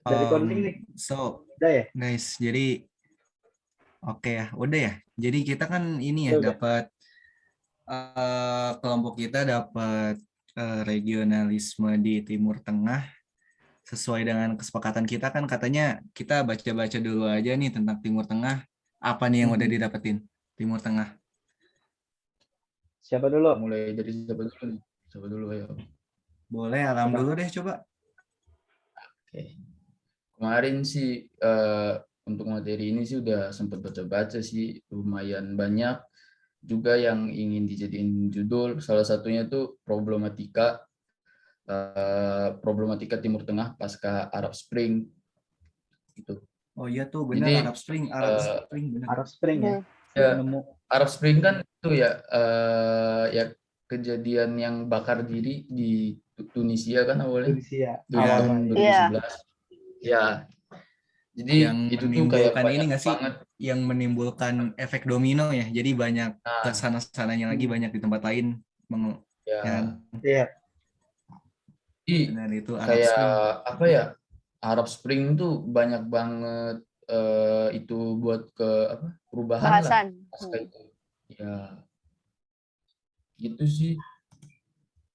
Dari coding nih. Udah ya? Guys, jadi oke ya, udah ya. Jadi kita kan ini ya Udah. dapat kelompok kita dapat regionalisme di Timur Tengah. Sesuai dengan kesepakatan kita kan katanya kita baca-baca dulu aja nih tentang Timur Tengah. Apa nih yang udah didapetin Timur Tengah? Siapa dulu? Mulai dari siapa dulu nih? Siapa dulu ayo. Boleh, Alam dulu deh coba. Oke. Kemarin sih untuk materi ini sih udah sempat baca-baca sih, lumayan banyak juga yang ingin dijadiin judul. Salah satunya tuh problematika Timur Tengah pasca Arab Spring gitu. Oh iya tuh benar, Jadi Arab Spring benar. Arab Spring ya. Ya, Arab Spring kan itu ya ya kejadian yang bakar diri di Tunisia kan awalnya. Tunisia. Tahun 2011. Ya. Jadi yang itu tuh kayak menimbulkan ini banyak nggak sih? banget. Yang menimbulkan efek domino ya. Jadi banyak kesana-sananya lagi, banyak di tempat lain. Ya. Ya. Iya. Jadi itu Arab kayak Spring. apa ya? Arab Spring tuh banyak banget itu buat ke apa? Perubahan Bahasan. lah pasca itu. Ya. Gitu sih.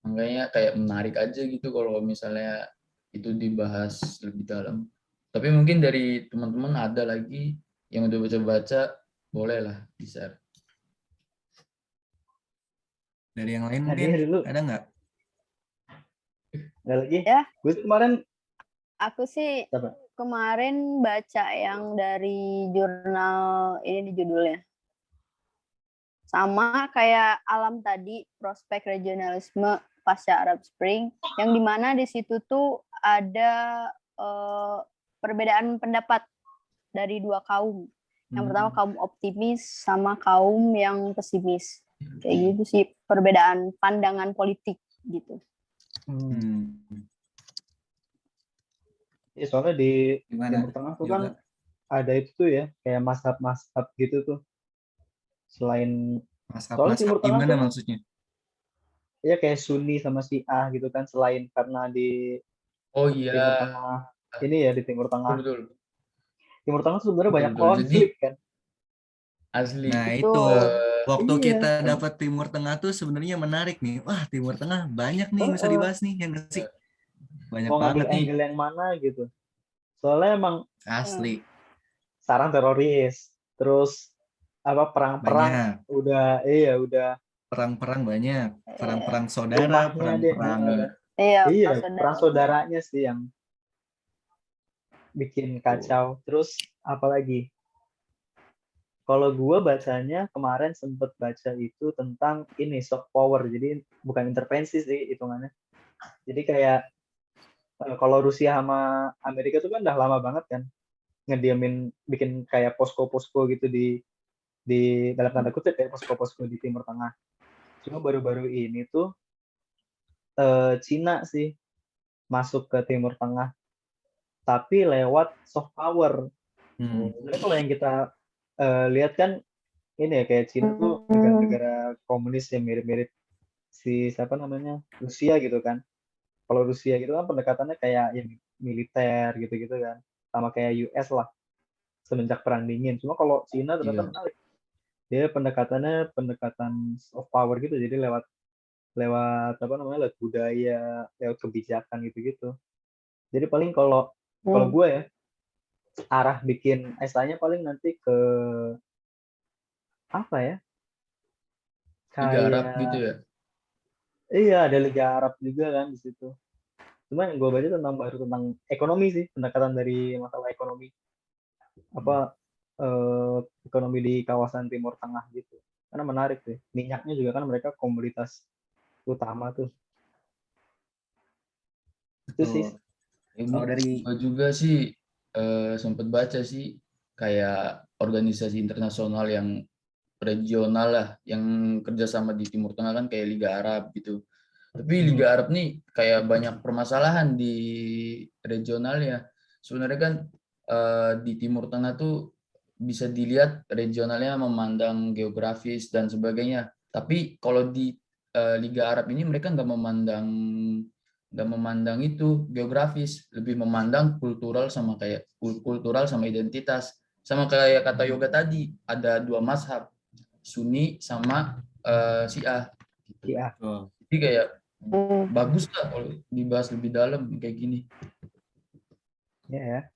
Makanya kayak menarik aja gitu kalau misalnya itu dibahas lebih dalam. Tapi mungkin dari teman-teman ada lagi yang udah baca-baca, bolehlah di-share. Dari yang lain mungkin ada nggak? Ada lagi? Ya. Gue kemarin. Aku sih kemarin baca yang dari jurnal ini di judulnya. Sama kayak Alam tadi, prospek regionalisme pasca Arab Spring, yang dimana di situ tuh ada perbedaan pendapat dari dua kaum. Yang pertama kaum optimis sama kaum yang pesimis. Kayak gitu sih, perbedaan pandangan politik gitu. Ya, soalnya di Timur Tengah tuh kan ada itu tuh ya, kayak mazhab-mazhab gitu tuh. Selain soalnya Timur Tengah gimana tuh, maksudnya? Ya kayak Sunni sama Syiah gitu kan, selain karena di Timur Tengah ini ya, di Timur Tengah. Betul. Timur Tengah tuh sebenarnya banyak konflik kan. Asli. Nah itu waktu kita dapat Timur Tengah tuh sebenarnya menarik nih. Wah, Timur Tengah banyak nih yang bisa dibahas nih, yang nggak sih? Banyak mau banget nih. Angle yang mana gitu. Soalnya emang asli. Sarang teroris, terus apa perang-perang udah perang-perang banyak, perang-perang saudara, perang-perang perang saudaranya sih yang bikin kacau. Terus apalagi? Kalau gue bacanya kemarin sempet baca itu tentang ini soft power, jadi bukan intervensi sih hitungannya. Jadi kayak kalau Rusia sama Amerika itu kan udah lama banget kan ngediamin, bikin kayak posko-posko gitu di dalam tanda kutip ya, posko-posko di Timur Tengah. Cuma baru-baru ini tuh Cina sih masuk ke Timur Tengah, tapi lewat soft power. Sebenarnya kalau yang kita lihat kan ini ya, kayak Cina tuh negara-negara komunis yang mirip-mirip si siapa namanya Rusia gitu kan. Kalau Rusia gitu kan pendekatannya kayak yang militer gitu-gitu kan, sama kayak US lah semenjak perang dingin. Cuma kalau Cina ternyata menarik, dia pendekatan soft power gitu, jadi lewat apa namanya, lewat budaya, lewat kebijakan gitu-gitu. Jadi paling kalau gue ya, arah bikin esainya paling nanti ke apa ya, Liga Arab gitu ya. Iya, ada Liga Arab juga kan di situ. Cuma yang gue baca tentang ekonomi sih, pendekatan dari masalah ekonomi, apa ekonomi di kawasan Timur Tengah gitu. Karena menarik sih, minyaknya juga kan mereka komoditas utama tuh. Itu sih. Kalau dari gue juga sih sempat baca sih kayak organisasi internasional yang regional lah, yang kerjasama di Timur Tengah kan kayak Liga Arab gitu. Tapi Liga Arab nih kayak banyak permasalahan di regionalnya. Sebenarnya kan di Timur Tengah tuh bisa dilihat regionalnya memandang geografis dan sebagainya. Tapi kalau di Liga Arab ini mereka nggak nggak memandang itu geografis, lebih memandang kultural sama identitas. Sama kayak kata Yoga tadi, ada 2 mazhab, Sunni sama Syiah. Iya. Jadi kayak bagus lah kalau dibahas lebih dalam kayak gini. Ya.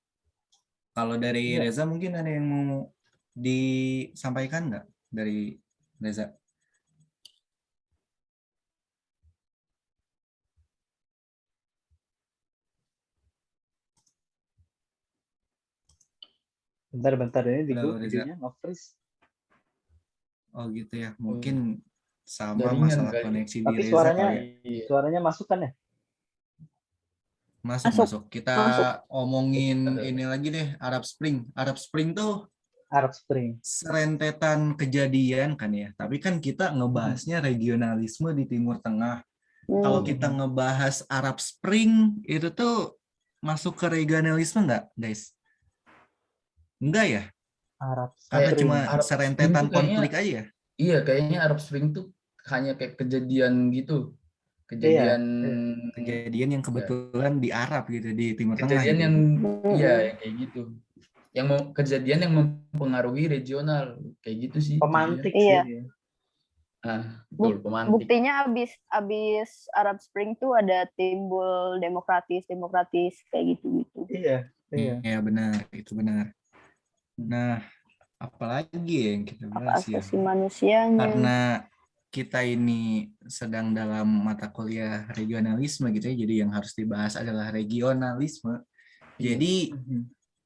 Kalau dari Iya. Reza mungkin ada yang mau disampaikan nggak dari Reza? Bentar ini di Halo, gua Reza. videonya nge-freeze. Oh gitu ya, mungkin sama Jaringan masalah kali. koneksi di Tapi Reza kali ya. Iya. suaranya masuk kan ya? Masuk. Kita omongin ini lagi deh, Arab Spring. Arab Spring tuh Arab Spring. serentetan kejadian kan ya. Tapi kan kita ngebahasnya regionalisme di Timur Tengah. Kalau kita ngebahas Arab Spring, itu tuh masuk ke regionalisme nggak, guys? Enggak ya? Arab Karena Spring. cuma Arab serentetan Spring tuh kayaknya- konflik aja ya? Iya, kayaknya Arab Spring tuh hanya kayak kejadian gitu. Kejadian Kejadian yang kebetulan di Arab gitu, di Timur Tengah. kejadian Gitu. yang iya yang kayak gitu. Kejadian yang mempengaruhi regional kayak gitu sih. Pemantik Iya. sih. Betul, pemantik. Buktinya abis Arab Spring tuh ada timbul demokratis kayak gitu. Iya. Iya benar, itu benar. Nah, apalagi yang kita bahas ya? Asasi manusianya. Karena kita ini sedang dalam mata kuliah regionalisme gitu ya, jadi yang harus dibahas adalah regionalisme. Jadi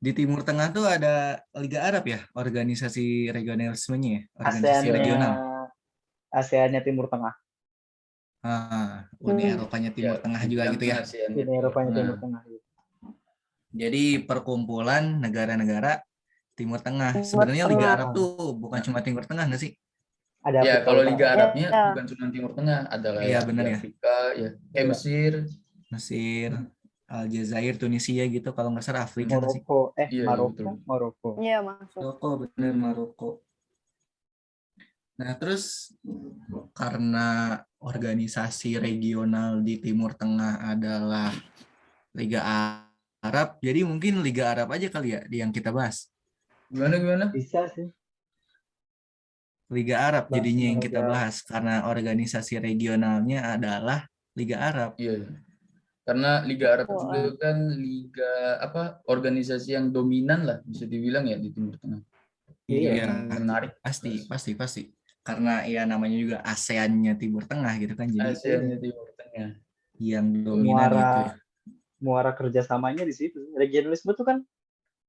di Timur Tengah tuh ada Liga Arab ya, organisasi regionalismenya ya, organisasi regional. ASEAN-nya Timur Tengah. Uni Eropanya Timur Tengah juga gitu ya. Uni Eropanya Timur Tengah. Jadi perkumpulan negara-negara Timur Tengah. Sebenarnya Liga Arab tuh bukan cuma Timur Tengah nggak sih? Ada Ya, Afrika kalau Utara. Liga Arabnya bukan cuma Timur Tengah, ada Iya, benar di ya. Afrika, ya. Kayak Mesir, Aljazair, Tunisia gitu kalau nggak salah Afrika nggak sih? Maroko. Iya, masuk. Maroko, benar Maroko. Nah, terus karena organisasi regional di Timur Tengah adalah Liga Arab, jadi mungkin Liga Arab aja kali ya yang kita bahas. Gimana? Bisa sih. Liga Arab jadinya yang kita bahas karena organisasi regionalnya adalah Liga Arab. Iya. Karena Liga Arab juga kan organisasi yang dominan lah bisa dibilang ya di Timur Tengah. Iya, menarik. Pasti. Karena ya namanya juga ASEAN-nya Timur Tengah gitu kan, jadi ASEAN-nya Timur Tengah. Yang dominan gitu ya. Muara kerjasamanya di situ. Regionalisme itu kan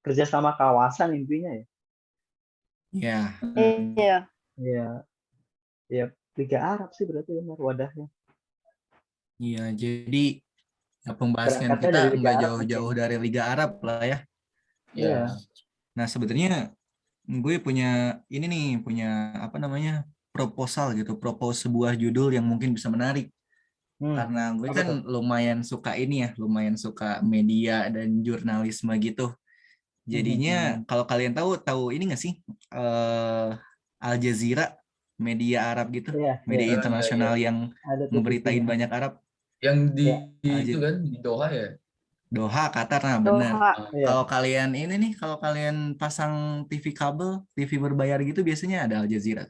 kerjasama kawasan intinya ya. Iya. Iya. Liga Arab sih berarti benar wadahnya. Iya, jadi ya, pembahasan kita nggak jauh-jauh dari Liga Arab lah ya. Iya. Nah sebenarnya gue punya proposal gitu, propose sebuah judul yang mungkin bisa menarik. Karena gue kan lumayan suka media dan jurnalisme gitu. Jadinya kalau kalian tahu ini nggak sih Al Jazeera, media Arab gitu, media internasional yang memberitain banyak Arab. Yang itu kan di Doha ya. Doha, Qatar, nah benar. Kalau kalian pasang TV kabel, TV berbayar gitu biasanya ada Al Jazeera.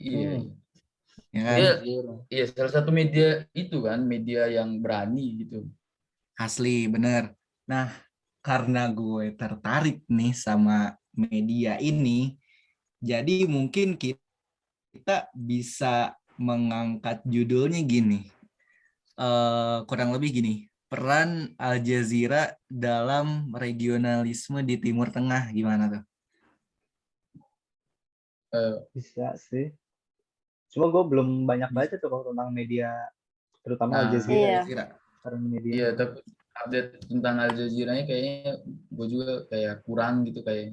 Iya. Ya kan? Iya, salah satu media itu kan, media yang berani gitu. Asli, bener. Nah, karena gue tertarik nih sama media ini, jadi mungkin kita bisa mengangkat judulnya gini. Kurang lebih gini. Peran Al Jazeera dalam regionalisme di Timur Tengah gimana tuh? Bisa sih. Cuma gue belum banyak baca tuh kalau tentang media, terutama Al Jazeera. Iya, tapi update tentang Al Jazeera-nya kayaknya gue juga kayak kurang gitu kayak.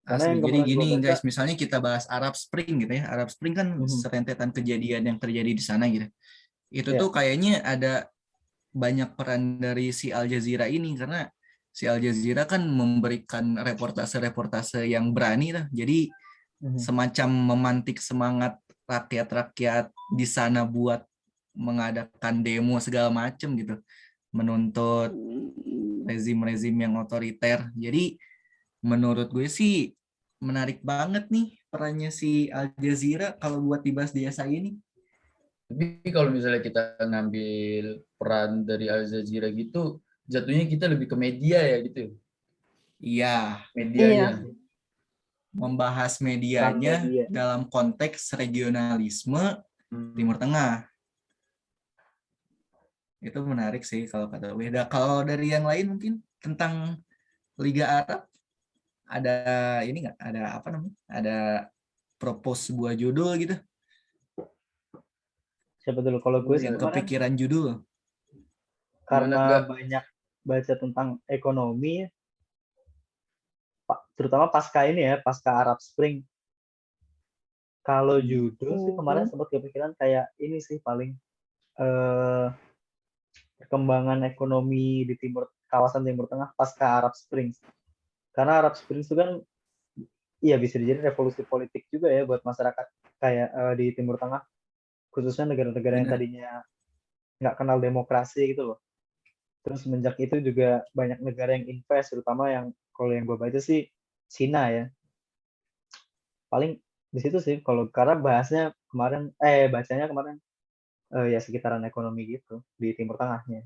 Jadi gini guys, misalnya kita bahas Arab Spring gitu ya. Arab Spring kan serentetan kejadian yang terjadi di sana gitu. Itu tuh kayaknya ada banyak peran dari si Al Jazeera ini karena si Al Jazeera kan memberikan reportase-reportase yang berani lah. Jadi semacam memantik semangat rakyat-rakyat di sana buat mengadakan demo segala macem gitu, menuntut rezim-rezim yang otoriter. Jadi menurut gue sih menarik banget nih perannya si Al Jazeera kalau buat dibahas di SI ini. Tapi kalau misalnya kita ngambil peran dari Al Jazeera gitu, jatuhnya kita lebih ke media ya gitu. Iya, Medianya. membahas Peran medianya media. dalam konteks regionalisme Timur Tengah. Itu menarik sih kalau kata gue. Kalau dari yang lain mungkin tentang Liga Arab ada ini nggak? Ada apa namanya? Ada propose sebuah judul gitu? Siapa dulu? Kalau gue sih Yang kemarin kepikiran judul. karena banyak baca tentang ekonomi, terutama pasca ini ya, pasca Arab Spring. Kalau judul sih kemarin sempat kepikiran kayak ini sih paling perkembangan ekonomi di kawasan Timur Tengah pasca Arab Spring. Karena Arab Spring itu kan iya bisa jadi revolusi politik juga ya buat masyarakat kayak di Timur Tengah, khususnya negara-negara yang tadinya nggak kenal demokrasi gitu loh. Terus semenjak itu juga banyak negara yang invest, terutama yang kalau yang gue baca sih Cina ya. Paling di situ sih kalau karena bacanya kemarin ya sekitaran ekonomi gitu di Timur Tengahnya.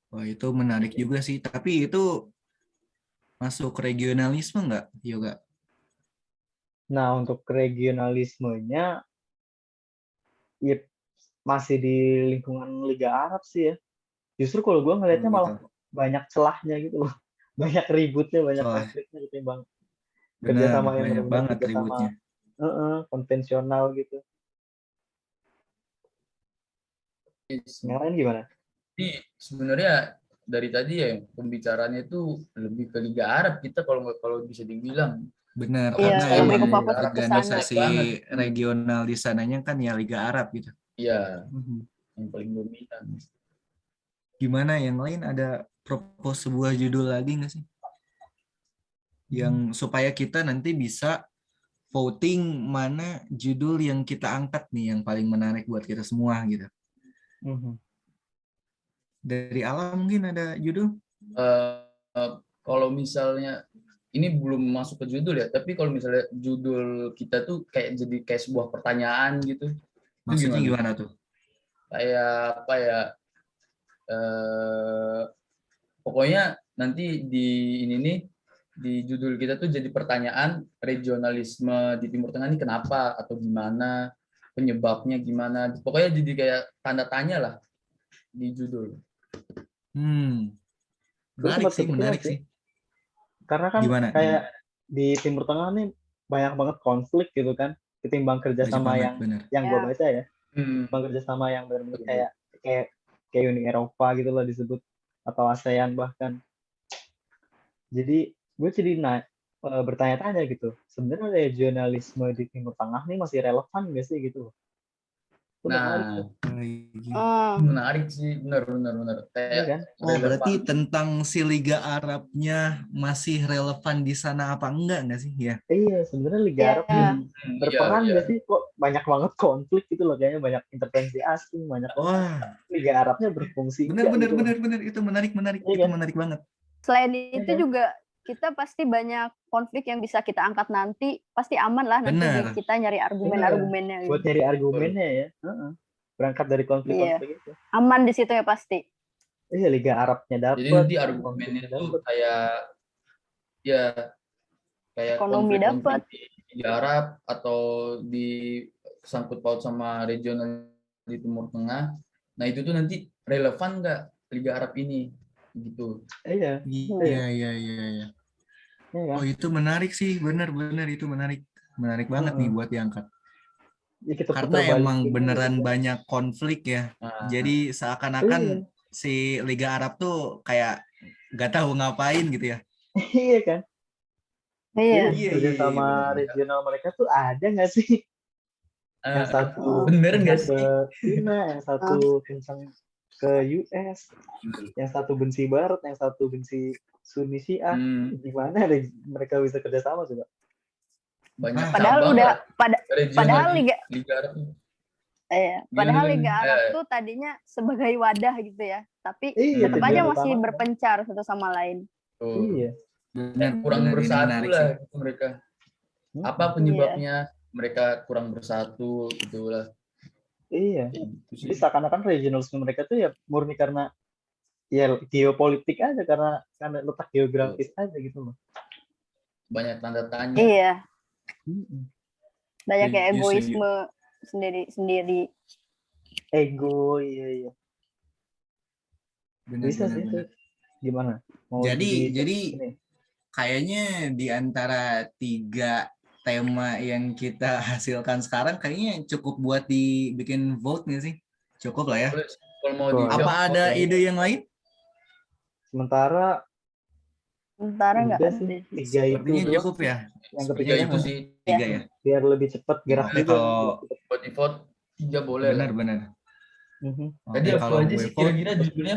Wah, itu menarik juga sih. Tapi itu masuk regionalisme nggak, Yoga? Nah, untuk regionalismenya ya masih di lingkungan Liga Arab sih ya. Justru kalau gue ngelihatnya malah banyak celahnya gitu loh. Banyak ributnya, banyak konfliknya ketimbang kerjasama yang banyak benar-benar banget kerjasama ributnya. konvensional gitu. Sekarang gimana? Jadi sebenarnya dari tadi ya pembicaraannya itu lebih ke Liga Arab kita kalau bisa dibilang. Benar, Iya, karena lebih emang ke fokus ke sana. organisasi regional di sananya kan ya Liga Arab gitu. Iya, yang paling dominan. Gimana yang lain ada propose sebuah judul lagi nggak sih? Yang supaya kita nanti bisa voting mana judul yang kita angkat nih yang paling menarik buat kita semua gitu. Dari Alam mungkin ada judul? Kalau misalnya ini belum masuk ke judul ya, tapi kalau misalnya judul kita tuh jadi kayak sebuah pertanyaan gitu. Maksudnya gimana tuh? Kayak apa ya? Pokoknya nanti di ini nih di judul kita tuh jadi pertanyaan regionalisme di Timur Tengah ini kenapa atau gimana, penyebabnya gimana. Pokoknya jadi kayak tanda tanya lah di judul. Menarik sih. Karena kan gimana? Kayak di Timur Tengah nih banyak banget konflik gitu kan, ketimbang kerjasama yang gue baca ya, ketimbang kerjasama yang benar-benar kayak Uni Eropa gitu lah disebut, atau ASEAN bahkan. Jadi gue jadi bertanya-tanya gitu, sebenarnya regionalisme di Timur Tengah nih masih relevan nggak sih gitu? Menarik sih, benar. Iya kan? Berarti tentang si Liga Arabnya masih relevan di sana apa enggak nggak sih ya? Iya, sebenarnya Liga Arab berperan nggak sih? Kok banyak banget konflik gitu loh, kayaknya banyak intervensi asing, banyak. Liga Arabnya berfungsi. Benar. Itu menarik. Itu menarik banget. Selain itu juga kita pasti banyak konflik yang bisa kita angkat nanti, pasti aman lah nanti kita nyari argumen-argumennya. Buat nyari argumennya ya. Berangkat dari konflik-konflik itu. Aman di situ ya pasti. Iya, Liga Arabnya dapat. Jadi nanti argumennya itu kayak ekonomi dapat di Liga Arab atau di sangkut paut sama regional di Timur Tengah. Nah itu tuh nanti relevan nggak Liga Arab ini gitu. Iya. Oh itu menarik sih, benar itu menarik banget nih buat diangkat. Ya, karena emang beneran banyak konflik ya. Jadi seakan-akan si Liga Arab tuh kayak nggak tahu ngapain gitu ya. Iya kan? Iya. Kerja sama regional mereka tuh ada nggak sih? Yang satu bener nggak sih? Ke China, yang satu kencang ke US, yang satu benci Barat, yang satu benci Sunni Syiah. Gimana mereka bisa kerjasama coba? Banyak padahal Liga Arab Padahal Gimana, Liga gimana? Arab tuh tadinya sebagai wadah gitu ya, tapi Iya, tetap aja tujuan masih utama. berpencar satu sama lain. Oh, Iya. Benar, kurang benar, ini bersatu menarik lah sih. gitu mereka. Hmm. Apa penyebabnya mereka kurang bersatu gitu lah. Iya. Gitu Jadi sih. seakan-akan regionalisme mereka tuh ya murni karena ya geopolitik aja, karena letak geografis aja gitu loh. Banyak tanda tanya. Iya, Hmm. banyak kayak Setuju, egoisme sendiri-sendiri. Ego, iya. Benar, Bisa benar, sih itu. benar. Gimana? Mau Jadi ini? kayaknya di antara 3 tema yang kita hasilkan sekarang kayaknya cukup buat dibikin vote nih sih. Cukup lah ya. Boleh, kalau mau Boleh. dijawab, Apa ada boleh. ide yang lain? Sementara Nggak udah ada sih, sih. 3 itu Sepertinya doang cukup sih. ya. Yang Tiga kepikiran itu sih. 3 ya. biar lebih cepat gerak Oke, juga. kalau Buat di vote 3 boleh lah. benar. Mhm. Tadi Oke, apa kalau aja gue sih vote, kira-kira judulnya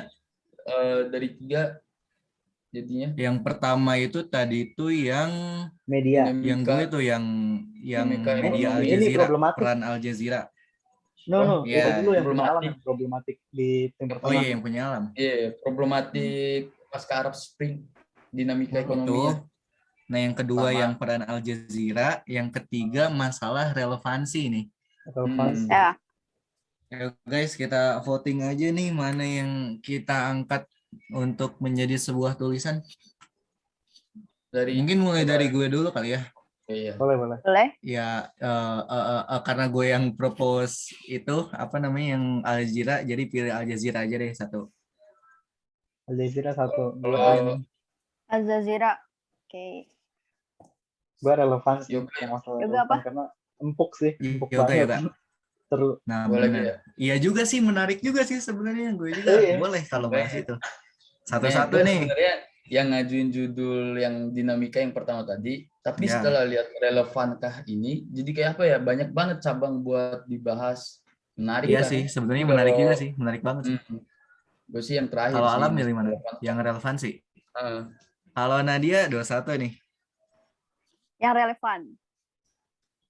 dari 3 jadinya? yang pertama itu tadi itu yang Media. gue tuh yang Dinamika media Al ekonomi. Ini Jazeera, problematik. peran Al Jazeera. No, itu Iya. dulu yang punya alam, Problematik. yang problematik di Timur Oh Tengah. iya, yang punya alam. Iya, problematik pasca Arab Spring, dinamika Itu. ekonominya. Nah, yang kedua Sama. yang peran Al Jazeera, yang ketiga masalah relevansi nih. Relevansi. Ya, Ya, guys, kita voting aja nih mana yang kita angkat untuk menjadi sebuah tulisan. Mungkin mulai dari gue dulu kali ya. Iya. Boleh. boleh. Ya, karena gue yang propose itu apa namanya yang Al Jazeera, jadi pilih Al Jazeera aja deh satu. Al Jazeera 1. Kalau Al Jazeera. Oke. Gue relevansi. Yoga, Yang masalah Yoga relevan apa? karena empuk sih, empuk Yoga. banget. Terus Nah, boleh benar. ya. Iya juga sih, menarik juga sih sebenarnya. Gue juga Iya. boleh kalau bahas itu. Sebenarnya Satu-satu gue nih. sebenarnya yang ngajuin judul yang dinamika yang pertama tadi, tapi Ya. setelah lihat relevankah ini, jadi kayak apa ya, banyak banget cabang buat dibahas. Menarik Iya kan? sih, sebenarnya Jadi menarik kalau- juga sih, menarik banget sih. Gue sih yang terakhir Kalau sih. Alam milih mana? relevan. Yang relevansi. Heeh. Kalau Nadia 21 nih. Yang relevan.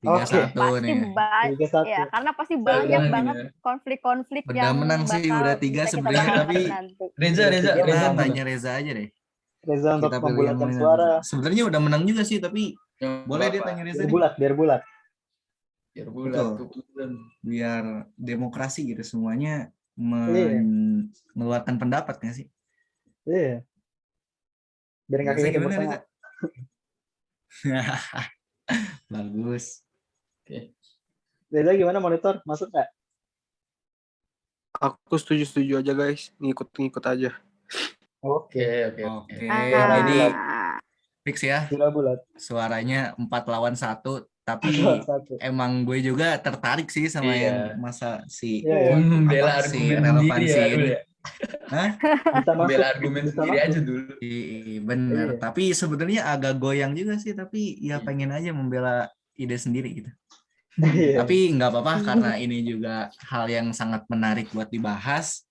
31 Pasti nih. Liga 1. ya, karena pasti Udah banyak menang banget ini ya. konflik-konflik Udah yang menang sih, bakal udah 3 bisa kita sebenarnya, bahas tapi nanti. Reza kita mana? tanya Reza aja deh. Reza untuk Kita pilih yang membulatkan mana. suara. Sebenarnya udah menang juga sih, tapi Yang boleh dia berapa? tanya Reza Biar nih. bulat. Biar bulat. Betul. kebetulan. Biar demokrasi gitu semuanya Iya. mengeluarkan pendapat nggak sih? Iya. Biar nggak Reza kayak Timur gimana Tengah. Reza? Bagus. Oke. Reza gimana, monitor? Masuk nggak? Aku setuju aja guys, ngikut aja. Oke. Oke, Suara jadi bulat. fix ya. Suara bulat. Suaranya 4 lawan 1, tapi 1. emang gue juga tertarik sih sama Iya. yang masa si Iya. Membela apa, si argumen relevansi sendiri ya dulu ini. ya. Hah? Bisa masuk. Membela argumen Bisa sendiri masuk. aja dulu. Bener, Iya. tapi sebenarnya agak goyang juga sih, tapi ya Iya. pengen aja membela ide sendiri gitu. Iya. Tapi nggak apa-apa karena ini juga hal yang sangat menarik buat dibahas.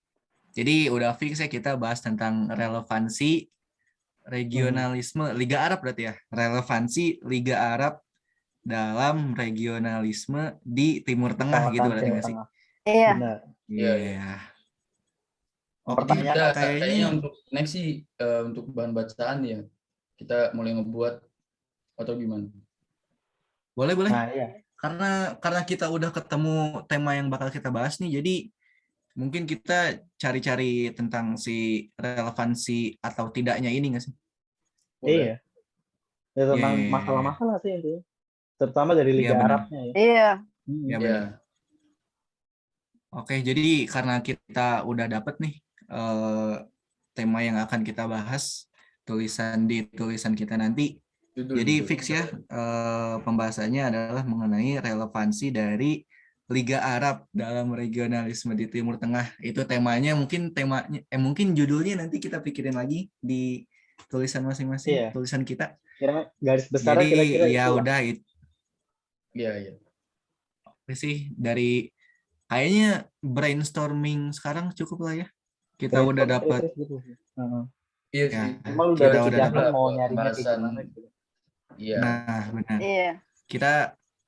Jadi udah fix ya kita bahas tentang relevansi regionalisme Liga Arab berarti ya. Relevansi Liga Arab dalam regionalisme di Timur Tengah gitu berarti nggak sih? Iya. Benar. Iya. Oke, Pertanyaan Kayaknya kayaknya untuk next sih untuk bahan bacaan ya kita mulai ngebuat atau gimana? boleh. Nah, iya. Karena kita udah ketemu tema yang bakal kita bahas nih, jadi mungkin kita cari-cari tentang si relevansi atau tidaknya ini nggak sih? Iya. Ya tentang Iya. masalah-masalah sih itu. Terutama dari Liga benar. Arabnya ya. Iya. Ya, Ya. benar. Oke, jadi karena kita udah dapet nih tema yang akan kita bahas di tulisan kita nanti. Jadi fix ya pembahasannya adalah mengenai relevansi dari Liga Arab dalam regionalisme di Timur Tengah. Itu temanya mungkin judulnya nanti kita pikirin lagi di tulisan masing-masing, Iya. tulisan kita. Kira garis besar Jadi kira-kira ya itu. udah itu Iya. sih dari kayaknya brainstorming sekarang cukup lah ya. Kita udah dapat Gitu. Iya ya, sih. Cuma lu kita udah udah kejadian dapat mau nyarinya kayak pembahasan. gimana gitu. Iya. nah benar. Iya.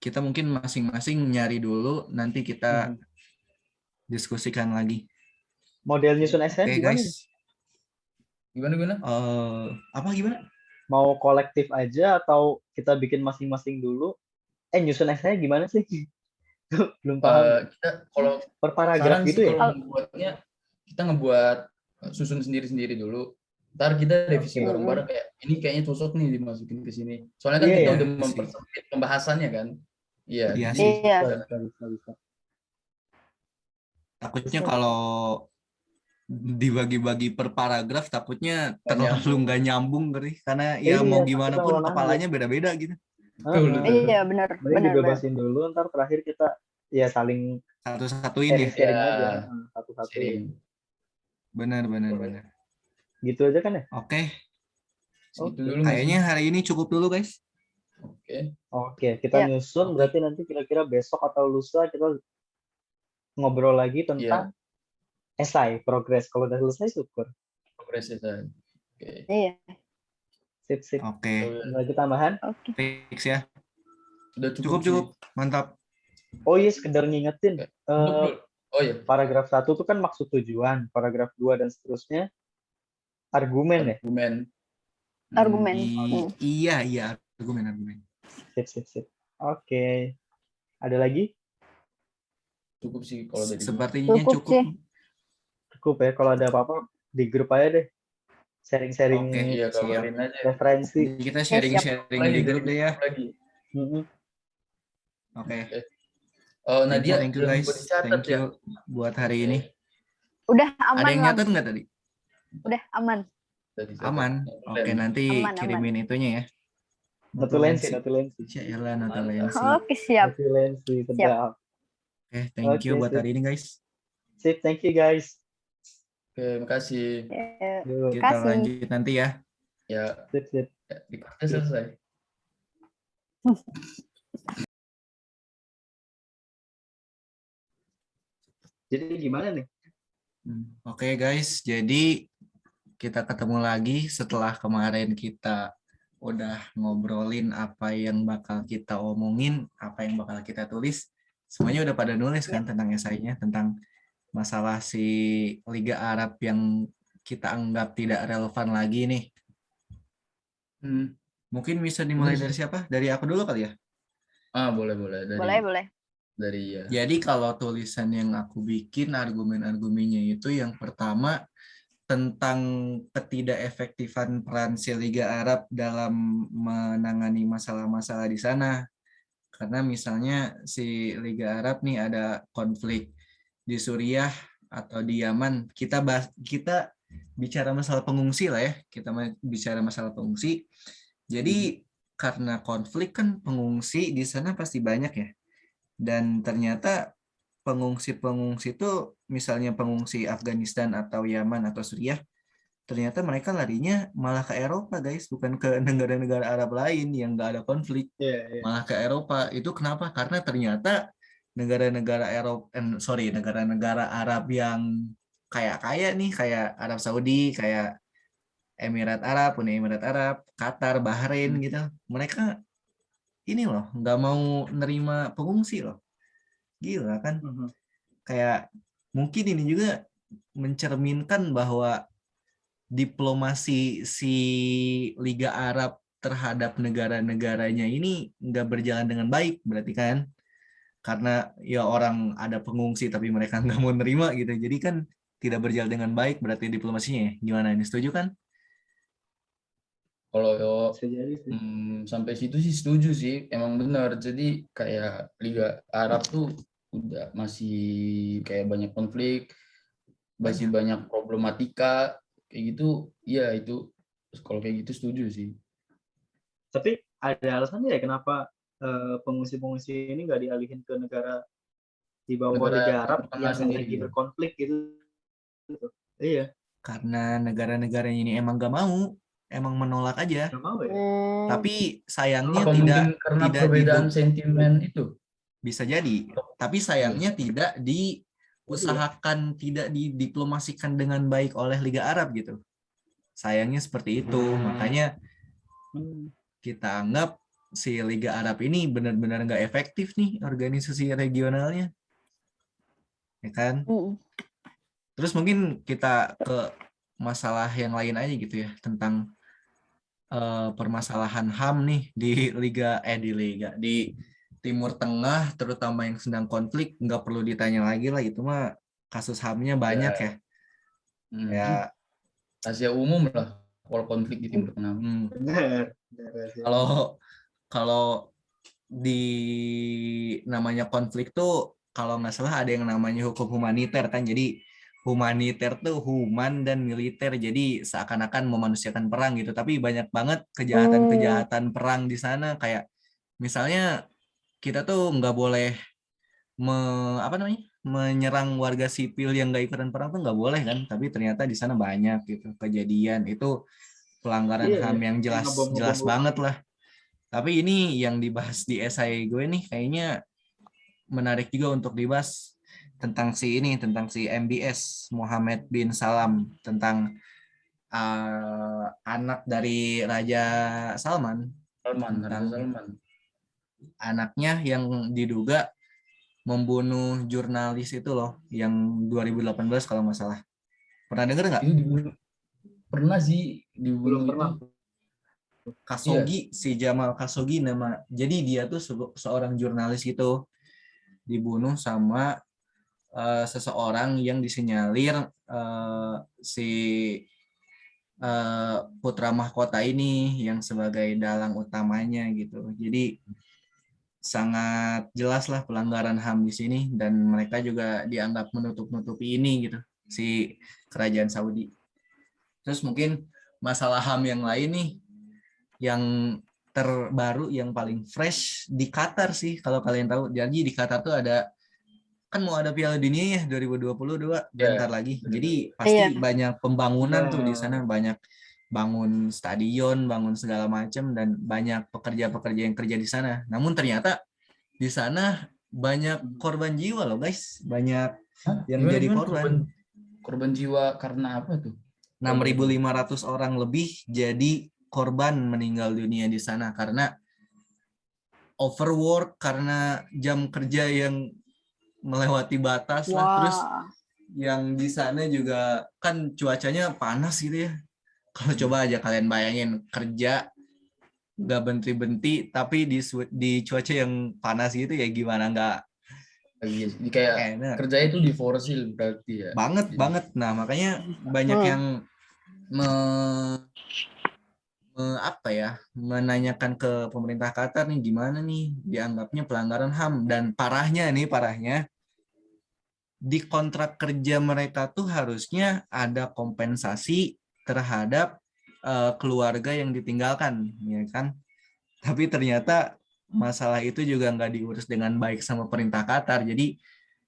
Kita mungkin masing-masing nyari dulu, nanti kita diskusikan lagi. Model nyusun essay Oke gimana nih? guys. Gimana? Apa gimana? Mau kolektif aja atau kita bikin masing-masing dulu? Nyusun essay gimana sih? Belum paham. Kita kalau Per paragraf saran gitu sih ya? kalau membuatnya kita ngebuat susun sendiri-sendiri dulu. Ntar kita revisi Oke. bareng-bareng kayak ini kayaknya cocok nih dimasukin ke sini. Soalnya kan Iya, kita iya. udah mempersempit pembahasannya kan. Iya, Iya jadi sih. Iya. Bisa. Takutnya Bisa. kalau dibagi-bagi per paragraf takutnya terlalu nggak nyambung Geri. Karena ya mau gimana pun kepalanya beda-beda gitu. Iya, benar. Mending dibebasin dulu, ntar terakhir kita ya saling Satu-satuin ya. sharing Ya, aja. Satu-satuin. Benar. Gitu aja kan ya? Oke. segitu Oke. dulu nggak sih? Kayaknya hari ini cukup dulu guys. Oke. Kita Ya. nyusun berarti nanti kira-kira besok atau lusa kita ngobrol lagi tentang esai progres. Kalau udah selesai syukur. Progresnya tadi. Oke. Iya. Sip. Oke. Ada lagi tambahan? Oke. Fix ya. Udah Cukup. Mantap. Oh iya, sekedar ngingetin. Oh iya. Paragraf 1 itu kan maksud tujuan. Paragraf 2 dan seterusnya argumen ya? Argumen. Iya, argumen. Sip. Oke. Ada lagi? Cukup sih kalau dari Sepertinya Cukup cukup. sih. Cukup ya. Kalau ada apa-apa di grup aja deh. Sharing-sharing Oke, Iya, kabarin aja. referensi. Kita sharing di grup deh ya. Lagi. Oke. Oh, Nadia, Thank you guys. Thank you buat hari ini. Udah aman. Ada yang Lam. nyatet nggak tadi? Udah aman. Aman. Oke, nanti Aman. kirimin itunya ya. Notulensi. Yaelah, notulensi. Oke, siap. Notulensi, sedap. Oke, thank you buat hari ini guys. Sip, thank you guys. Oke, makasih. Yuk. Kita lanjut nanti ya. Ya, Sip. recordnya selesai. Jadi gimana nih? Oke guys, jadi kita ketemu lagi setelah kemarin kita udah ngobrolin apa yang bakal kita omongin, apa yang bakal kita tulis. Semuanya udah pada nulis kan tentang esainya, tentang masalah si Liga Arab yang kita anggap tidak relevan lagi nih. Mungkin bisa dimulai dari siapa? Dari aku dulu kali ya? Boleh. Boleh. Dari ya. Jadi kalau tulisan yang aku bikin, argumen-argumennya itu yang pertama tentang ketidakefektifan peran si Liga Arab dalam menangani masalah-masalah di sana. Karena misalnya si Liga Arab nih ada konflik di Suriah atau di Yaman. Kita bicara masalah pengungsi lah ya. Kita bicara masalah pengungsi. Jadi karena konflik kan pengungsi di sana pasti banyak ya. Dan ternyata pengungsi itu misalnya pengungsi Afghanistan atau Yaman atau Suriah, ternyata mereka larinya malah ke Eropa guys, bukan ke negara-negara Arab lain yang nggak ada konflik, malah ke Eropa. Itu kenapa? Karena ternyata negara-negara negara-negara Arab yang kaya nih, kayak Arab Saudi, kayak Emirat Arab, Uni Emirat Arab, Qatar, Bahrain gitu, mereka ini loh nggak mau nerima pengungsi loh. Gila kan? Kayak mungkin ini juga mencerminkan bahwa diplomasi si Liga Arab terhadap negara-negaranya ini nggak berjalan dengan baik berarti kan? Karena ya orang ada pengungsi tapi mereka nggak mau nerima gitu. Jadi kan tidak berjalan dengan baik berarti diplomasinya ya. Gimana ini, setuju kan? Kalau sampai situ sih setuju sih, emang benar. Jadi kayak Liga Arab tuh udah masih kayak banyak konflik, masih banyak problematika kayak gitu. Ya itu kalau kayak gitu setuju sih. Tapi ada alasannya ya kenapa pengungsi-pengungsi ini nggak dialihin ke negara di bawah Liga Arab yang lagi berkonflik gitu. Iya. Karena negara-negara ini emang nggak mau. Emang menolak aja. Mau ya? Tapi sayangnya karena perbedaan sentimen itu bisa jadi. Tapi sayangnya tidak diusahakan, tidak didiplomasikan dengan baik oleh Liga Arab gitu. Sayangnya seperti itu. Makanya kita anggap si Liga Arab ini benar-benar nggak efektif nih organisasi regionalnya. ya kan? Terus mungkin kita ke masalah yang lain aja gitu ya, tentang permasalahan HAM nih di Timur Tengah, terutama yang sedang konflik. Nggak perlu ditanya lagi lah, itu mah kasus HAM-nya banyak ya. Ya, Rahasia umum lah kalau konflik di Timur Tengah. Kalau di namanya konflik tuh kalau nggak salah ada yang namanya hukum humaniter kan. Jadi humaniter tuh human dan militer. Jadi seakan-akan memanusiakan perang gitu. Tapi banyak banget kejahatan-kejahatan perang di sana. Kayak misalnya kita tuh nggak boleh menyerang warga sipil yang nggak ikutan perang tuh nggak boleh kan. Tapi ternyata di sana banyak gitu kejadian. Itu pelanggaran HAM yang jelas banget lah. Tapi ini yang dibahas di esai gue nih kayaknya menarik juga untuk dibahas tentang si MBS Mohammed bin Salam, tentang anak dari Raja Salman. Raja Salman. Anaknya yang diduga membunuh jurnalis itu loh, yang 2018 kalau nggak salah. Pernah denger nggak? Pernah sih dibunuh itu. Khashoggi, si Jamal Khashoggi nama. Jadi dia tuh seorang jurnalis gitu, dibunuh sama seseorang yang disinyalir si putra mahkota ini yang sebagai dalang utamanya gitu. Jadi sangat jelas lah pelanggaran HAM di sini, dan mereka juga dianggap menutup-nutupi ini gitu, si kerajaan Saudi. Terus mungkin masalah HAM yang lain nih, yang terbaru yang paling fresh di Qatar sih, kalau kalian tahu. Jadi di Qatar tuh kan mau ada Piala Dunia ya 2022 bentar lagi. Jadi pasti banyak pembangunan tuh di sana, banyak bangun stadion, bangun segala macam, dan banyak pekerja-pekerja yang kerja di sana. Namun ternyata di sana banyak korban jiwa loh guys, banyak yang jadi korban. Korban jiwa karena apa tuh? 6.500 orang lebih jadi korban meninggal dunia di sana karena overwork, karena jam kerja yang melewati batas lah. Terus yang di sana juga kan cuacanya panas gitu ya. Kalau coba aja kalian bayangin kerja nggak berhenti-henti tapi di cuaca yang panas gitu, ya gimana nggak kayak enak. Kerjanya itu diforsil berarti ya. Banget. Nah makanya banyak yang menanyakan ke pemerintah Qatar nih, gimana nih dianggapnya pelanggaran HAM. Dan parahnya di kontrak kerja mereka tuh harusnya ada kompensasi terhadap keluarga yang ditinggalkan, ya kan? Tapi ternyata masalah itu juga nggak diurus dengan baik sama pemerintah Qatar. Jadi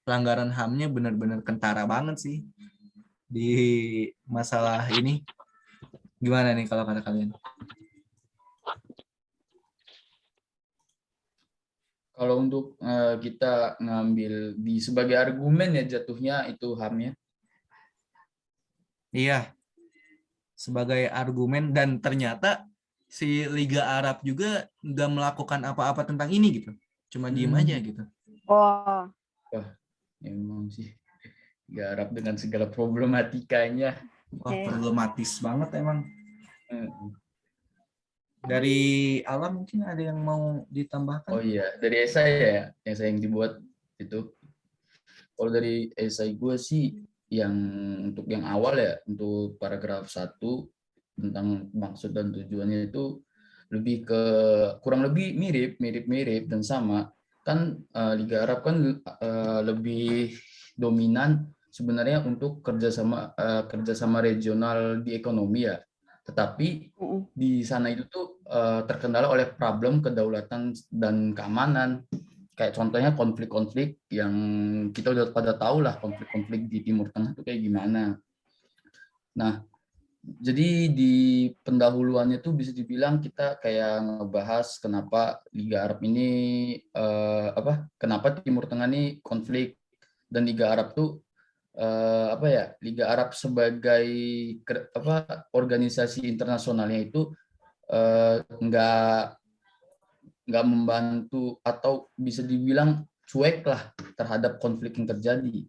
pelanggaran HAM-nya benar-benar kentara banget sih di masalah ini. Gimana nih kalau kata kalian? Kalau untuk kita ngambil sebagai argumen ya jatuhnya itu HAM-nya. Iya, sebagai argumen, dan ternyata si Liga Arab juga nggak melakukan apa-apa tentang ini gitu, cuma diem aja gitu. Wah, emang sih Liga Arab dengan segala problematikanya. Wah, problematis banget emang. Dari Alam mungkin ada yang mau ditambahkan? Oh iya, dari esai yang dibuat itu. Kalau dari esai gue sih yang untuk yang awal ya, untuk paragraf 1 tentang maksud dan tujuannya itu lebih ke kurang lebih mirip dan sama. Kan Liga Arab kan lebih dominan sebenarnya untuk kerjasama regional di ekonomi ya. Tetapi di sana itu tuh terkendala oleh problem kedaulatan dan keamanan. Kayak contohnya konflik-konflik yang kita udah pada tahu lah, konflik-konflik di Timur Tengah itu kayak gimana. Nah, jadi di pendahuluannya tuh bisa dibilang kita kayak ngebahas kenapa Liga Arab ini kenapa Timur Tengah ini konflik, dan Liga Arab tuh Liga Arab sebagai organisasi internasionalnya itu nggak membantu atau bisa dibilang cuek lah terhadap konflik yang terjadi.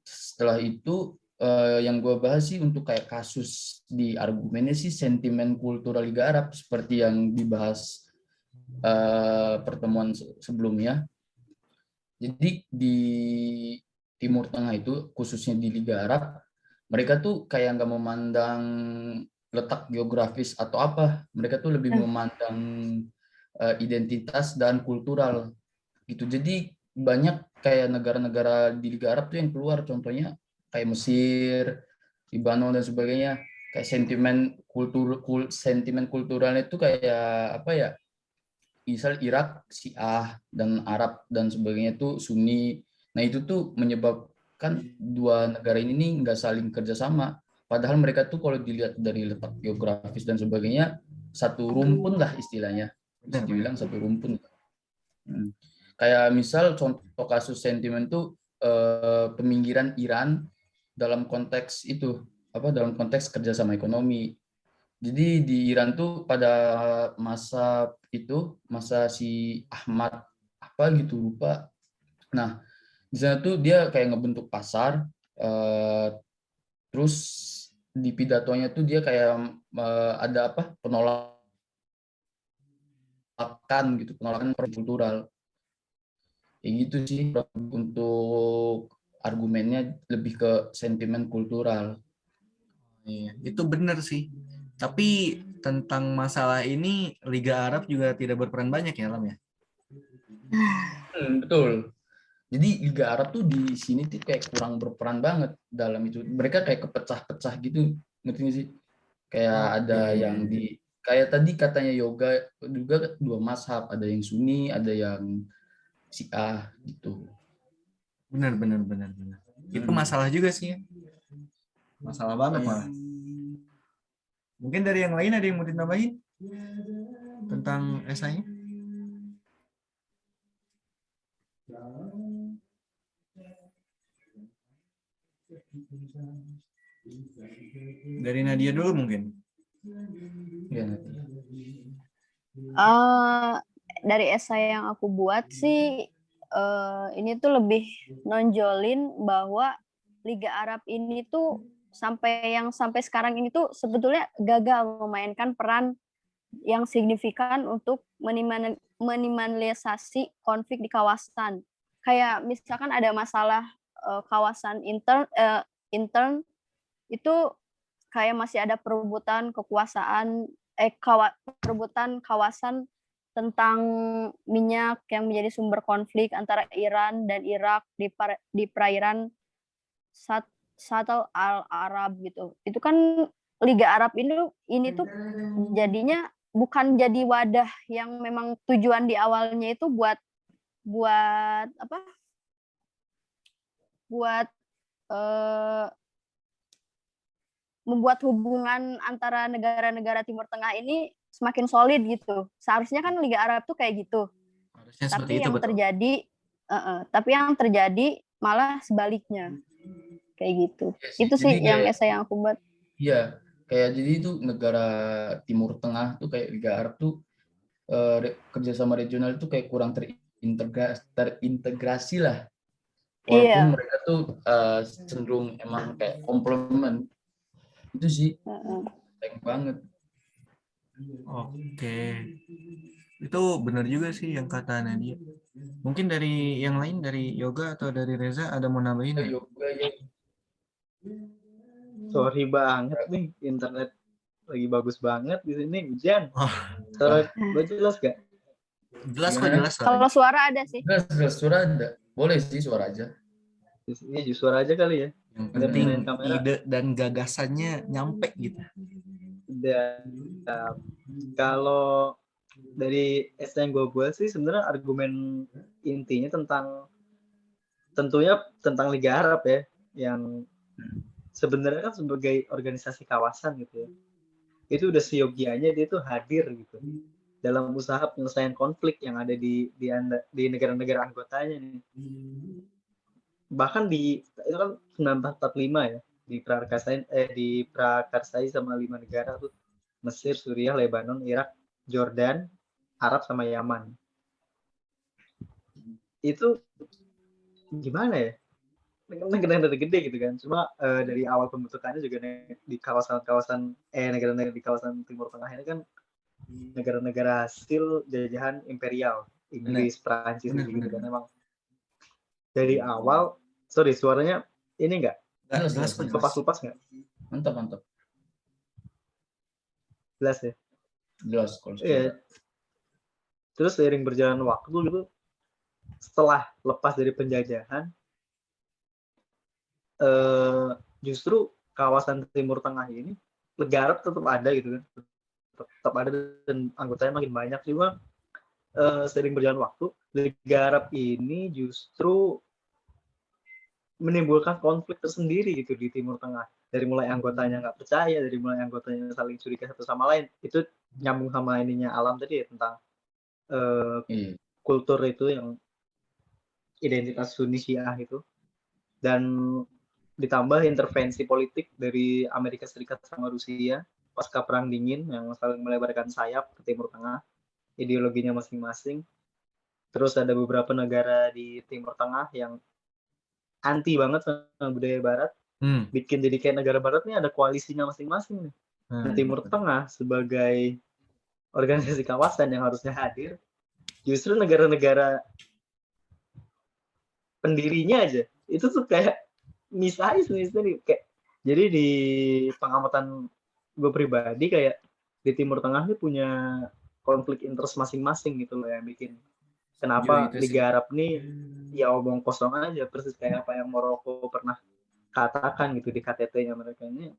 setelah itu yang gue bahas sih untuk kayak kasus di argumennya sih sentimen kultural Liga Arab seperti yang dibahas pertemuan sebelumnya. Jadi di Timur Tengah itu khususnya di Liga Arab, mereka tuh kayak nggak memandang letak geografis atau apa, mereka tuh lebih memandang identitas dan kultural gitu. Jadi banyak kayak negara-negara di Liga Arab tuh yang keluar, contohnya kayak Mesir, Lebanon dan sebagainya. Kayak sentimen kulturalnya itu kayak apa ya? Misal Irak Syiah dan Arab dan sebagainya itu Sunni. Nah itu tuh menyebabkan dua negara ini nih nggak saling kerjasama. Padahal mereka tuh kalau dilihat dari letak geografis dan sebagainya satu rumpun lah istilahnya. Bisa dibilang satu rumpun. Kayak misal contoh kasus sentimen tuh peminggiran Iran dalam konteks itu dalam konteks kerjasama ekonomi. Jadi di Iran tuh pada masa si Ahmad apa gitu lupa. Nah di sana tuh dia kayak ngebentuk pasar, terus di pidatonya tuh dia kayak ada penolakan kultural. Kayak gitu sih untuk argumennya lebih ke sentimen kultural. Iya, itu benar sih. Tapi tentang masalah ini Liga Arab juga tidak berperan banyak ya, Lam ya? Betul. Jadi Liga Arab tuh di sini tuh kayak kurang berperan banget dalam itu. Mereka kayak kepecah-pecah gitu, ngerti nggak sih? Kayak ada yang kayak tadi katanya yoga juga dua mazhab, ada yang Sunni, ada yang Syiah gitu. Benar. Itu masalah juga sih ya. Masalah banget malah. Mungkin dari yang lain ada yang mau ditambahin tentang esainya? Dari Nadia dulu mungkin. Ya, Nadia. Dari esai yang aku buat sih ini tuh lebih nonjolin bahwa Liga Arab ini tuh sampai sekarang ini tuh sebetulnya gagal memainkan peran yang signifikan untuk minimalisasi konflik di kawasan. Kayak misalkan ada masalah kawasan intern itu kayak masih ada perebutan kekuasaan perebutan kawasan tentang minyak yang menjadi sumber konflik antara Iran dan Irak di perairan Shatt al-Arab gitu. Itu kan Liga Arab ini tuh jadinya bukan jadi wadah yang memang tujuan di awalnya itu buat membuat hubungan antara negara-negara Timur Tengah ini semakin solid gitu. Seharusnya kan Liga Arab tuh kayak gitu. Harusnya seperti itu, betul. Tapi yang terjadi malah sebaliknya. Kayak gitu. Yes, itu sih yang esai yang aku buat. Iya, kayak jadi itu negara Timur Tengah tuh kayak Liga Arab tuh kerjasama regional itu kayak kurang terintegrasi lah. Walaupun mereka tuh cenderung emang kayak komplement. Itu sih sayang banget. Oke. Itu benar juga sih yang kata Nadia. Mungkin dari yang lain, dari Yoga atau dari Reza ada mau nambahin ya? Yoga ya. Sorry banget nih, internet lagi bagus banget di sini, hujan. Lo jelas gak? Jelas kok, jelas. Kalau suara ada sih. Jelas, suara ada. Boleh sih suara aja. Ini suara aja kali ya. Yang penting ide dan gagasannya nyampe gitu. Kalau dari essay yang gue buat sih sebenarnya argumen intinya tentunya tentang Liga Arab ya, yang sebenarnya kan sebagai organisasi kawasan gitu ya, itu udah seyogianya dia tuh hadir gitu dalam usaha penyelesaian konflik yang ada di negara-negara anggotanya nih. Bahkan itu kan 1945 ya, diprakarsai sama 5 negara tuh, Mesir, Suriah, Lebanon, Irak, Jordan, Arab sama Yaman. Itu gimana ya? negara-negara gede gitu kan. Cuma dari awal pembentukannya juga di kawasan-kawasan negara-negara di kawasan Timur Tengah ini kan negara-negara hasil jajahan imperial Inggris, Prancis gitu kan. Emang dari awal, sorry suaranya ini enggak? Jelas. Lepas nggak? Mantap. Jelas ya? Jelas kalau Iya. Terus seiring berjalan waktu gitu, setelah lepas dari penjajahan, justru kawasan Timur Tengah ini negara tetap ada gitu kan, tetap ada dan anggotanya makin banyak juga. Sering berjalan waktu, Liga Arab ini justru menimbulkan konflik tersendiri gitu di Timur Tengah. Dari mulai anggotanya nggak percaya, dari mulai anggotanya saling curiga satu sama lain, itu nyambung sama ininya Alam tadi ya, tentang kultur itu yang identitas Sunni Syiah itu, dan ditambah intervensi politik dari Amerika Serikat sama Rusia pasca Perang Dingin yang saling melebarkan sayap ke Timur Tengah, ideologinya masing-masing. Terus ada beberapa negara di Timur Tengah yang anti banget sama budaya Barat, bikin jadi kayak negara Barat nih ada koalisinya masing-masing nih. Nah, Timur Tengah sebagai organisasi kawasan yang harusnya hadir, justru negara-negara pendirinya aja itu tuh kayak misahin nih, kayak jadi di pengamatan gue pribadi kayak di Timur Tengah ini punya konflik interest masing-masing gitu loh yang bikin kenapa Liga Arab nih ya omong kosong aja, persis kayak apa yang Maroko pernah katakan gitu di KTT-nya mereka. Ini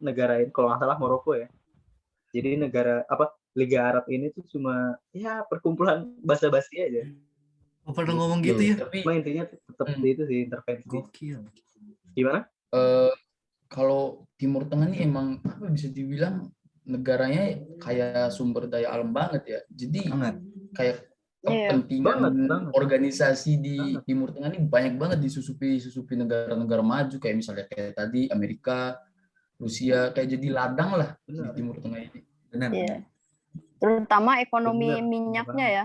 negara ini kalau nggak salah Maroko ya, jadi negara apa Liga Arab ini tuh cuma ya perkumpulan basa-basi aja. Pernah ngomong gitu ya? Tapi intinya tetap itu sih intervensi. Gokil. Gimana? Kalau Timur Tengah ini emang apa bisa dibilang negaranya kayak sumber daya alam banget ya. Jadi kayak kepentingan organisasi di Timur Tengah ini banyak banget disusupi negara-negara maju kayak misalnya kayak tadi Amerika, Rusia, kayak jadi ladang lah di Timur Tengah ini. Benar. Iya. Terutama ekonomi minyaknya ya.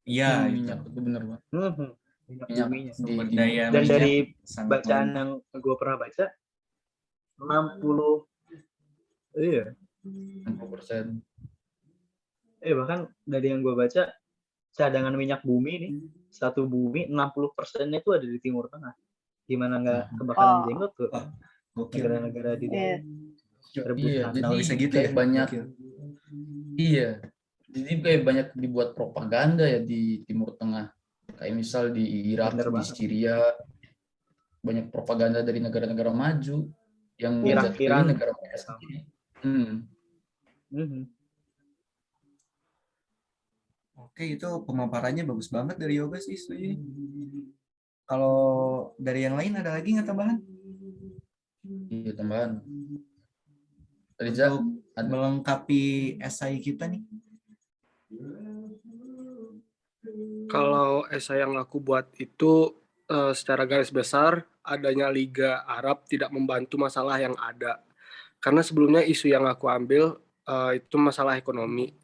Iya, minyak itu benar banget. Minyak sumber daya dan minyak dari bacaan yang gue pernah baca 60 iya 60%. Bahkan dari yang gue baca cadangan minyak bumi nih, satu bumi 60%-nya itu ada di Timur Tengah. Gimana nggak kebakaran jenggot tuh negara-negara di Iya, jadi bisa gitu kayak ya? Banyak. Iya, jadi kayak banyak dibuat propaganda ya di Timur Tengah. Kayak misal di Irak, di Syria, banyak propaganda dari negara-negara maju yang Iran negara mereka sendiri. Oke, itu pemaparannya bagus banget dari Yoga sih. Kalau dari yang lain ada lagi nggak tambahan? Iya, tambahan. Untuk melengkapi esai kita nih. Kalau esai yang aku buat itu secara garis besar adanya Liga Arab tidak membantu masalah yang ada. Karena sebelumnya isu yang aku ambil itu masalah ekonomi.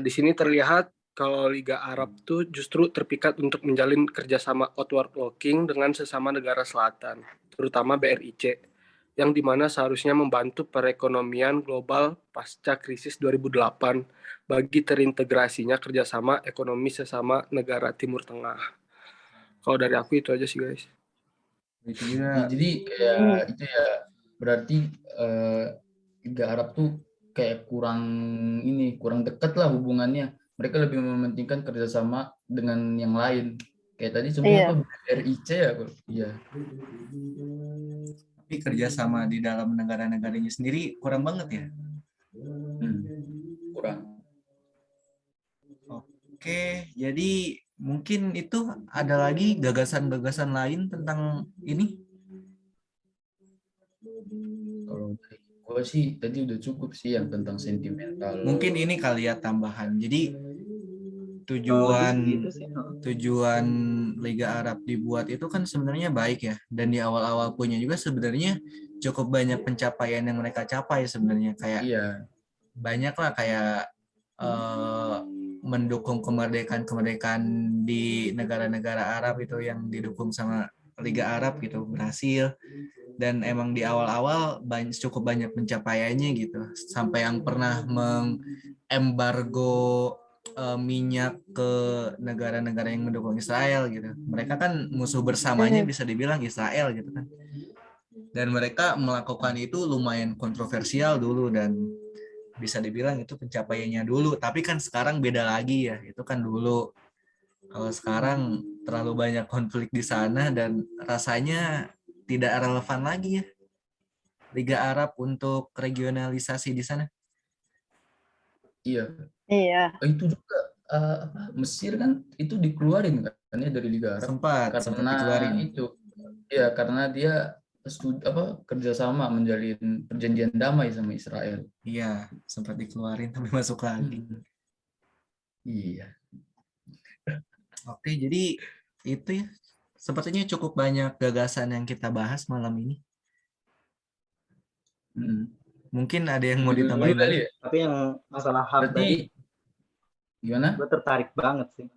Di sini terlihat kalau Liga Arab tuh justru terpikat untuk menjalin kerjasama outward looking dengan sesama negara selatan, terutama BRIC, yang dimana seharusnya membantu perekonomian global pasca krisis 2008 bagi terintegrasinya kerjasama ekonomi sesama negara Timur Tengah. Kalau dari aku itu aja sih guys. Jadi kayak itu ya, berarti Liga Arab tuh kayak kurang dekat lah hubungannya. Mereka lebih mementingkan kerjasama dengan yang lain. Kayak tadi sebenarnya BRIC ya, iya. Tapi kerjasama di dalam negara-negaranya sendiri kurang banget ya? Kurang. Oke, jadi mungkin itu ada lagi gagasan-gagasan lain tentang ini? Kalau gue sih tadi udah cukup sih yang tentang sentimental. Mungkin ini kali ya tambahan. Jadi tujuan Liga Arab dibuat itu kan sebenarnya baik ya, dan di awal-awal punya juga sebenarnya cukup banyak pencapaian yang mereka capai sebenarnya, kayak banyak lah kayak mendukung kemerdekaan di negara-negara Arab itu yang didukung sama Liga Arab gitu berhasil, dan emang di awal-awal cukup banyak pencapaiannya gitu, sampai yang pernah mengembargo minyak ke negara-negara yang mendukung Israel gitu. Mereka kan musuh bersamanya bisa dibilang Israel gitu kan. Dan mereka melakukan itu lumayan kontroversial dulu, dan bisa dibilang itu pencapaiannya dulu. Tapi kan sekarang beda lagi ya, itu kan dulu. Kalau sekarang terlalu banyak konflik di sana dan rasanya tidak relevan lagi ya Liga Arab untuk regionalisasi di sana. Iya. Iya. Itu juga Mesir kan itu dikeluarin kan ya dari Liga Arab Sempat karena dikeluarin. itu. Ya, karena dia kerjasama menjalin perjanjian damai sama Israel. Iya, sempat dikeluarin tapi masuk lagi. Iya. Oke, jadi itu ya. Sepertinya cukup banyak gagasan yang kita bahas malam ini. Mungkin ada yang mau ditambahin kali lagi? ya? Tapi yang masalah HAM Berarti tadi, gimana? gue tertarik banget sih.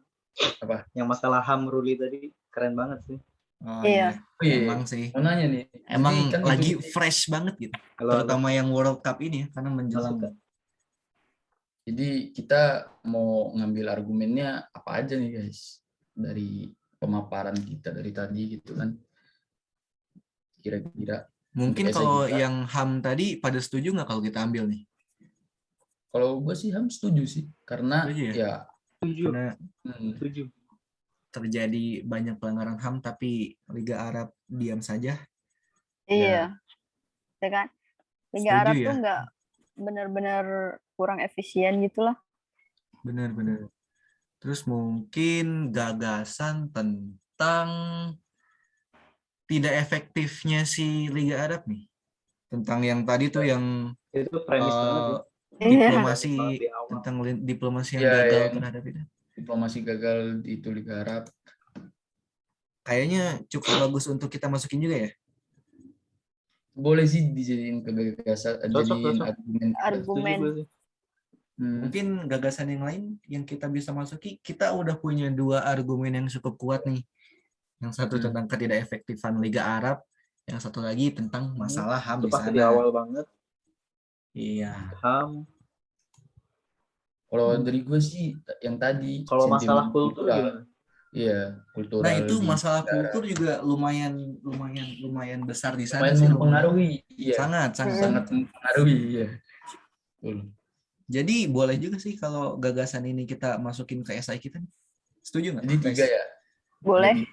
Apa? Yang masalah HAM Ruli tadi keren banget sih. Oh Iya. iya, emang sih. Mau nanya nih. Emang Jadi kan lagi itu, fresh banget gitu. Halo, Terutama yang World Cup ini ya, karena menjelang. Masuk, Kak. jadi kita mau ngambil argumennya apa aja nih guys dari pemaparan kita dari tadi gitu kan. Kira-kira. Mungkin untuk kalau SI kita. yang HAM tadi pada setuju nggak kalau kita ambil nih? Kalau gue sih setuju sih karena Setuju ya? ya Karena Setuju. terjadi banyak pelanggaran HAM tapi Liga Arab diam saja. Iya. Ya kan? Liga Setuju Arab ya? tuh nggak benar-benar kurang efisien gitulah. Benar-benar. Terus mungkin gagasan tentang tidak efektifnya si Liga Arab nih. Tentang yang tadi tuh yang Itu premis banget sih. diplomasi, Banget di awal. tentang diplomasi yang Ya, gagal yang terhadap itu. diplomasi gagal itu Liga Arab. Kayaknya cukup bagus untuk kita masukin juga ya. Boleh sih dijadiin kegagasan, jadiin Cocok. argumen. Argumen. Setuju gue sih. Mungkin gagasan yang lain yang kita bisa masuki, kita udah punya 2 argumen yang cukup kuat nih. Yang satu tentang ketidakefektifan Liga Arab, yang satu lagi tentang masalah HAM Itu di pasti sana. di awal banget. Iya. HAM. Kalau dari gue sih yang tadi Kalau sentimen masalah kultur kultural. gimana? Iya, kultural. Nah, itu di masalah negara. kultur juga lumayan besar di sana Lumayan sih. mempengaruhi. Iya. Sangat. Mempengaruhi, iya. Betul. Jadi boleh juga sih kalau gagasan ini kita masukin ke SI kita. Setuju nggak? Jadi 3 ya. Boleh.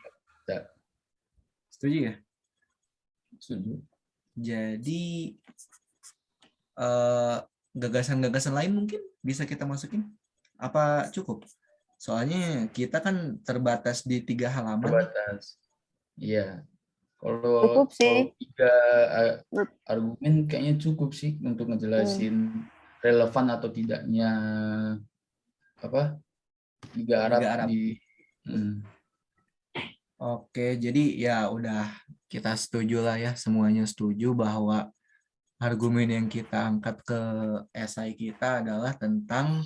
Setuju ya? Setuju. Jadi gagasan-gagasan lain mungkin bisa kita masukin? Apa cukup? Soalnya kita kan terbatas di 3 halaman. Terbatas. Iya. Kalau Cukup sih. 3 argumen kayaknya cukup sih untuk ngejelasin relevan atau tidaknya Liga Arab. Di Oke, jadi ya udah kita setuju lah ya, semuanya setuju bahwa argumen yang kita angkat ke SI kita adalah tentang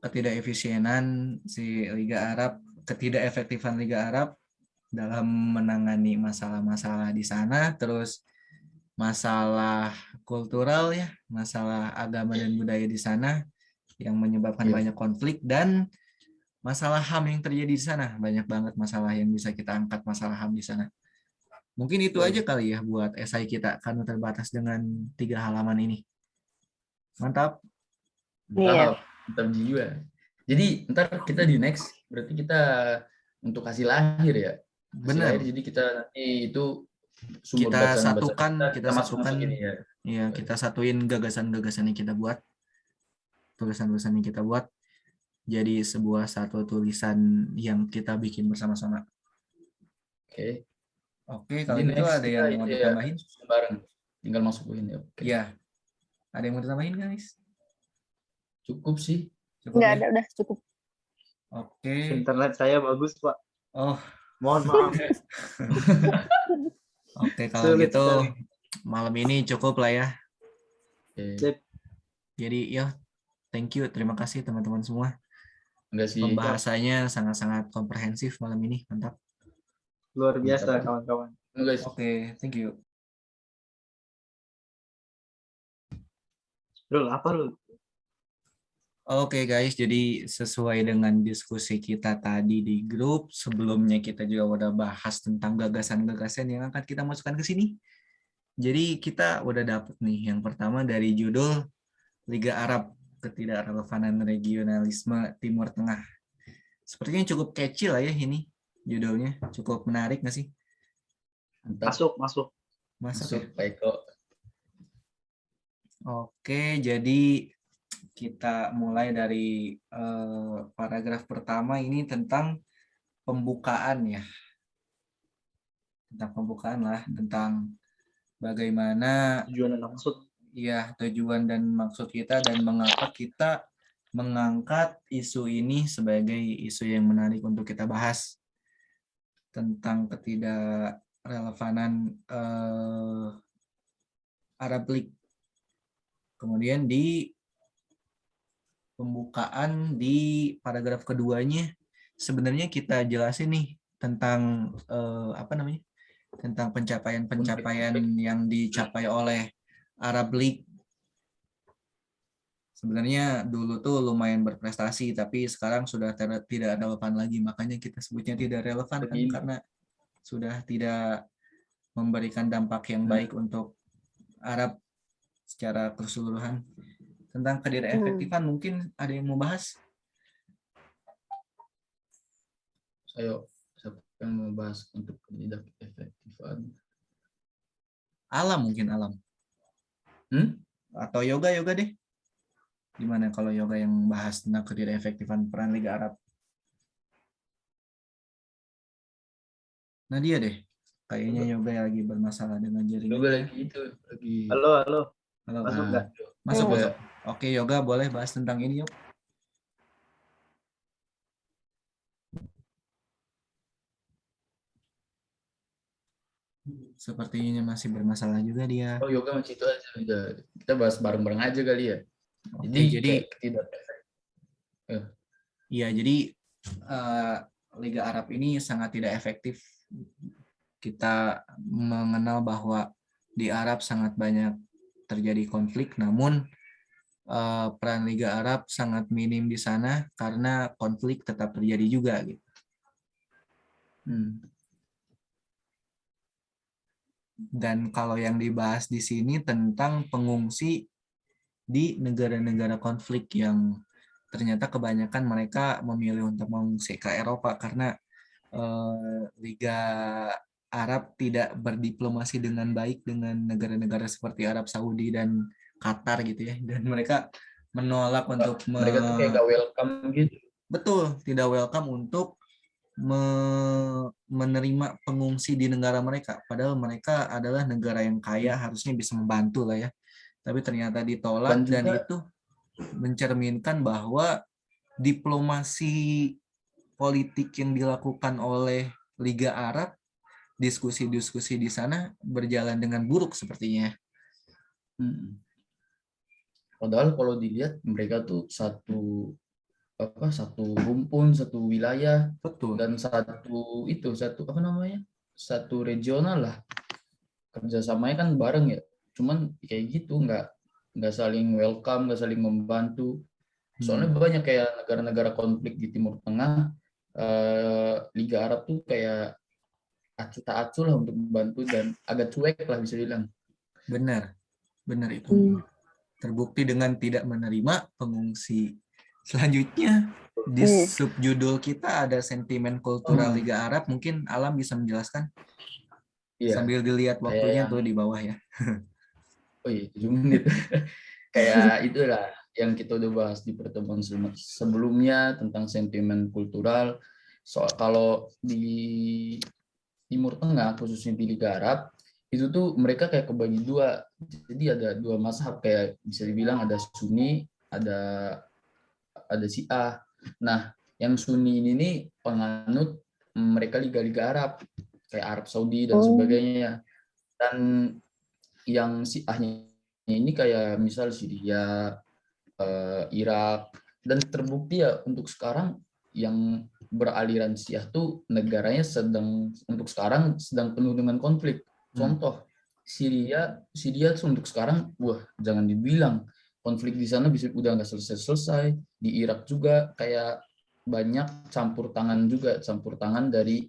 ketidakefisienan si Liga Arab, ketidakefektifan Liga Arab dalam menangani masalah-masalah di sana, terus masalah kultural ya, masalah agama dan budaya di sana yang menyebabkan banyak konflik, dan masalah HAM yang terjadi di sana. Banyak banget masalah yang bisa kita angkat masalah HAM di sana. Mungkin itu aja kali ya buat esai kita, karena terbatas dengan 3 halaman ini. Mantap. Iya. Mantap juga. Jadi ntar kita di next, berarti kita untuk hasil akhir ya. Benar. Jadi kita nanti itu sumber kita satukan, kita ya. Iya, kita satuin gagasan-gagasan yang kita buat, tulisan-tulisan yang kita buat, jadi sebuah satu tulisan yang kita bikin bersama-sama. Oke, kalau gitu ada yang mau ditambahin? Bareng, tinggal masukin ya. Iya. Ada yang mau ditambahin guys? Cukup sih. Nggak ada, udah cukup. Oke. Internet saya bagus, Pak. Oh, mohon maaf. Oke, kalau gitu malam ini cukup lah ya. Jadi ya, thank you, terima kasih teman-teman semua. Pembahasannya sangat-sangat komprehensif malam ini, mantap. Luar biasa Mantap. kawan-kawan. Guys, Oke, thank you. Rul, apa Rul? Oke guys, jadi sesuai dengan diskusi kita tadi di grup, sebelumnya kita juga udah bahas tentang gagasan-gagasan yang akan kita masukkan ke sini. Jadi kita udah dapet nih, yang pertama dari judul Liga Arab, Ketidakrelevanan Regionalisme Timur Tengah. Sepertinya cukup catchy lah ya ini judulnya, cukup menarik nggak sih? mantap. Masuk. Masuk, Ya? Pak Eko. Oke, jadi kita mulai dari paragraf pertama ini tentang pembukaan ya. Tentang pembukaan lah, tentang bagaimana Tujuan dan maksud. ya tujuan dan maksud kita dan mengapa kita mengangkat isu ini sebagai isu yang menarik untuk kita bahas tentang ketidakrelevanan Arab League. Kemudian di pembukaan di paragraf keduanya sebenarnya kita jelasin nih tentang tentang pencapaian-pencapaian yang dicapai oleh Arab League. Sebenarnya dulu tuh lumayan berprestasi, tapi sekarang sudah tidak relevan lagi. Makanya kita sebutnya tidak relevan kan, karena sudah tidak memberikan dampak yang baik untuk Arab secara keseluruhan. Tentang ketidakefektifan mungkin ada yang mau bahas? Siapa yang mau bahas untuk ketidakefektifan? Alam mungkin Alam. Atau yoga deh. Gimana kalau yoga yang bahas tentang ketidakefektifan peran Liga Arab? Nah dia deh. Kayaknya yoga lagi bermasalah dengan jaringan. Yoga lagi itu lagi. Halo. Masuk nggak? Masuk. Oke, yoga boleh bahas tentang ini yuk. Sepertinya masih bermasalah juga dia. Oh, yoga masih itu aja udah. Kita bahas bareng-bareng aja kali ya. Jadi iya, jadi Liga Arab ini sangat tidak efektif. Kita mengenal bahwa di Arab sangat banyak terjadi konflik, namun peran Liga Arab sangat minim di sana karena konflik tetap terjadi juga gitu. Dan kalau yang dibahas di sini tentang pengungsi di negara-negara konflik yang ternyata kebanyakan mereka memilih untuk mengungsi ke Eropa karena Liga Arab tidak berdiplomasi dengan baik dengan negara-negara seperti Arab Saudi dan Qatar gitu ya, dan mereka menolak untuk mereka tuh kayak gak welcome gitu. Betul, tidak welcome untuk menerima pengungsi di negara mereka, padahal mereka adalah negara yang kaya, harusnya bisa membantu lah ya, tapi ternyata ditolak. Dan itu mencerminkan bahwa diplomasi politik yang dilakukan oleh Liga Arab, diskusi-diskusi di sana berjalan dengan buruk sepertinya. Padahal kalau dilihat mereka tuh satu rumpun, satu wilayah. Betul. Dan satu regional lah, kerjasamanya kan bareng ya, cuman kayak gitu nggak saling welcome, nggak saling membantu. Soalnya banyak kayak negara-negara konflik di Timur Tengah, Liga Arab tuh kayak acuh tak acuh lah untuk membantu dan agak cuek lah bisa bilang. Benar itu. Terbukti dengan tidak menerima pengungsi. Selanjutnya di subjudul kita ada sentimen kultural Liga Arab. Mungkin Alam bisa menjelaskan? Iya. Sambil dilihat waktunya tuh di bawah ya. Oh iya, 7 menit. Kayak itulah yang kita udah bahas di pertemuan sebelumnya tentang sentimen kultural. Kalau di Timur Tengah, khususnya di Liga Arab, itu tuh mereka kayak kebagi dua. Jadi ada dua mazhab, kayak bisa dibilang ada Sunni, ada Syiah. Nah, yang Sunni ini nih penganut mereka Liga-Liga Arab, kayak Arab Saudi dan sebagainya. Dan yang Syiahnya ini kayak misal Syria, Irak, dan terbukti ya untuk sekarang yang beraliran Syiah tuh negaranya untuk sekarang sedang penuh dengan konflik. Contoh Syria tuh untuk sekarang, wah jangan dibilang konflik di sana bisa udah nggak selesai. Di Irak juga kayak banyak campur tangan dari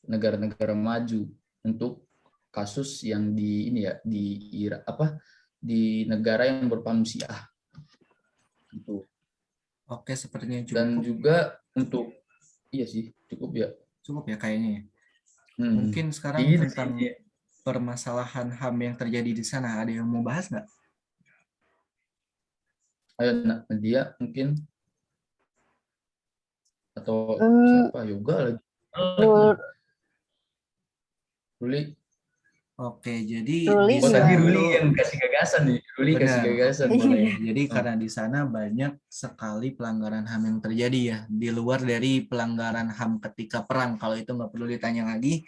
negara-negara maju untuk kasus yang di ini ya di Irak di negara yang berpaham Syiah gitu. Oke, sepertinya Dan cukup. juga untuk iya sih cukup ya. Cukup ya kayaknya ya. Mungkin sekarang Gitu tentang sih. permasalahan HAM yang terjadi di sana, ada yang mau bahas nggak? Ayo Nadia mungkin atau siapa Yoga lagi. Ruli. Oke, jadi Ruli di sana tadi Ruli itu yang kasih gagasan nih. Ruli kasih benar, gagasan. oke, boleh. Jadi karena di sana banyak sekali pelanggaran HAM yang terjadi ya, di luar dari pelanggaran HAM ketika perang. Kalau itu nggak perlu ditanya lagi.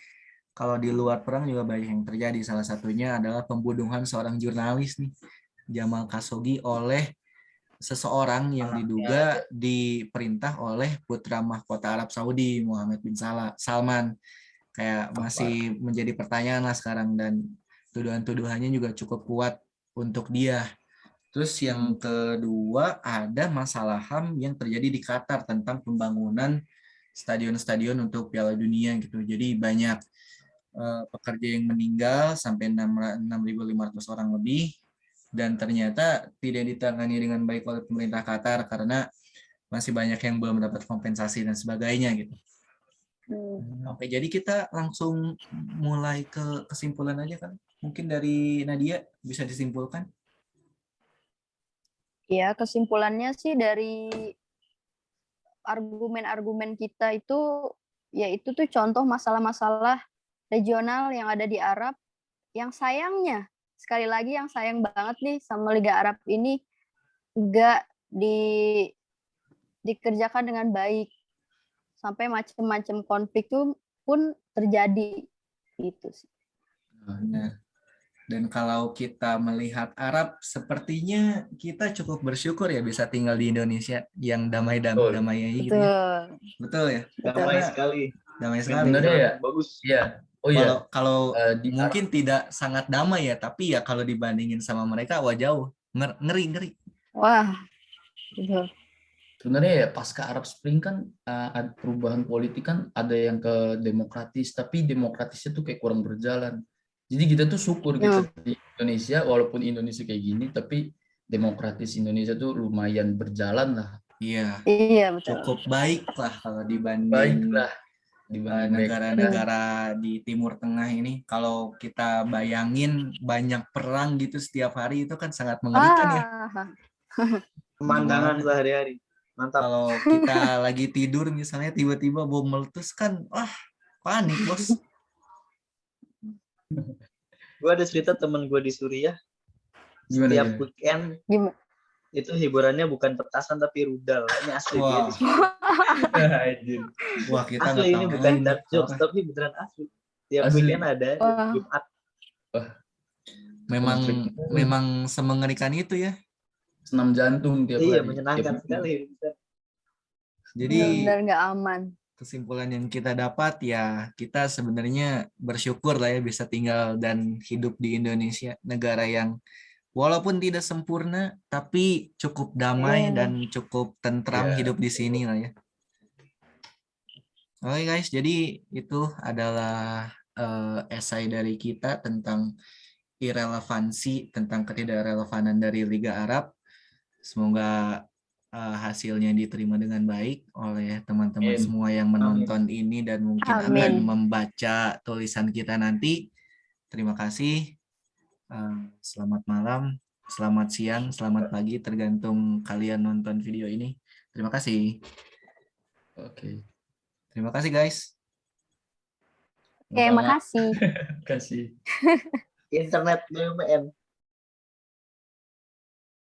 Kalau di luar perang juga banyak yang terjadi. Salah satunya adalah pembunuhan seorang jurnalis nih, Jamal Khashoggi, oleh seseorang yang diduga diperintah oleh putra mahkota Arab Saudi, Muhammad bin Salman. Kayak masih menjadi pertanyaan lah sekarang, dan tuduhan-tuduhannya juga cukup kuat untuk dia. Terus yang kedua ada masalah HAM yang terjadi di Qatar tentang pembangunan stadion-stadion untuk Piala Dunia gitu. Jadi banyak pekerja yang meninggal sampai 6.500 orang lebih, dan ternyata tidak ditangani dengan baik oleh pemerintah Qatar karena masih banyak yang belum mendapat kompensasi dan sebagainya gitu. Oke, jadi kita langsung mulai ke kesimpulan aja kan. Mungkin dari Nadia bisa disimpulkan. Ya, kesimpulannya sih dari argumen-argumen kita itu, ya itu tuh contoh masalah-masalah regional yang ada di Arab, yang sayangnya, sekali lagi yang sayang banget nih sama Liga Arab ini, nggak dikerjakan dengan baik. Sampai macam-macam konflik itu pun terjadi. Gitu sih. Benar. Dan kalau kita melihat Arab, sepertinya kita cukup bersyukur ya bisa tinggal di Indonesia yang damai-damai aja gitu ya. Betul ya? Damai sekali. Damai sekali. Sebenarnya ya. Bagus. Iya. Oh iya. Kalau mungkin tidak sangat damai ya, tapi ya kalau dibandingin sama mereka, wah jauh. Ngeri. Wah, betul. Sebenarnya ya pasca Arab Spring kan perubahan politik kan ada yang ke demokratis, tapi demokratisnya tuh kayak kurang berjalan. Jadi kita tuh syukur kita di Indonesia, walaupun Indonesia kayak gini, tapi demokratis Indonesia tuh lumayan berjalan lah. Iya, betul. Cukup baik lah kalau dibanding negara-negara di Timur Tengah ini. Kalau kita bayangin banyak perang gitu setiap hari, itu kan sangat mengerikan ya. Pemandangan sehari-hari. Mantap. Kalau kita lagi tidur misalnya tiba-tiba bom meletus kan, wah panik bos. Gue ada cerita temen gue di Suriah. Setiap weekend itu hiburannya bukan petasan tapi rudal. Ini asli dia di Suriah. Wah, kita asli ini bukan dark jokes tapi beneran asli. Setiap weekend ada Jumat. Memang semengerikan itu ya. Senam jantung tiap hari. Iya, menyenangkan sekali. Jadi benar nggak aman. Kesimpulan yang kita dapat ya, kita sebenarnya bersyukur lah ya bisa tinggal dan hidup di Indonesia, negara yang walaupun tidak sempurna tapi cukup damai dan cukup tentram hidup di sini lah ya. Oke guys, jadi itu adalah esai dari kita tentang irelevansi, tentang ketidakrelevanan dari Liga Arab. Semoga hasilnya diterima dengan baik oleh teman-teman semua yang menonton ini dan mungkin akan membaca tulisan kita nanti. Terima kasih. Selamat malam, selamat siang, selamat pagi, tergantung kalian nonton video ini. Terima kasih. Oke. Terima kasih guys. Oke, makasih. Kasih. Internet BUMN.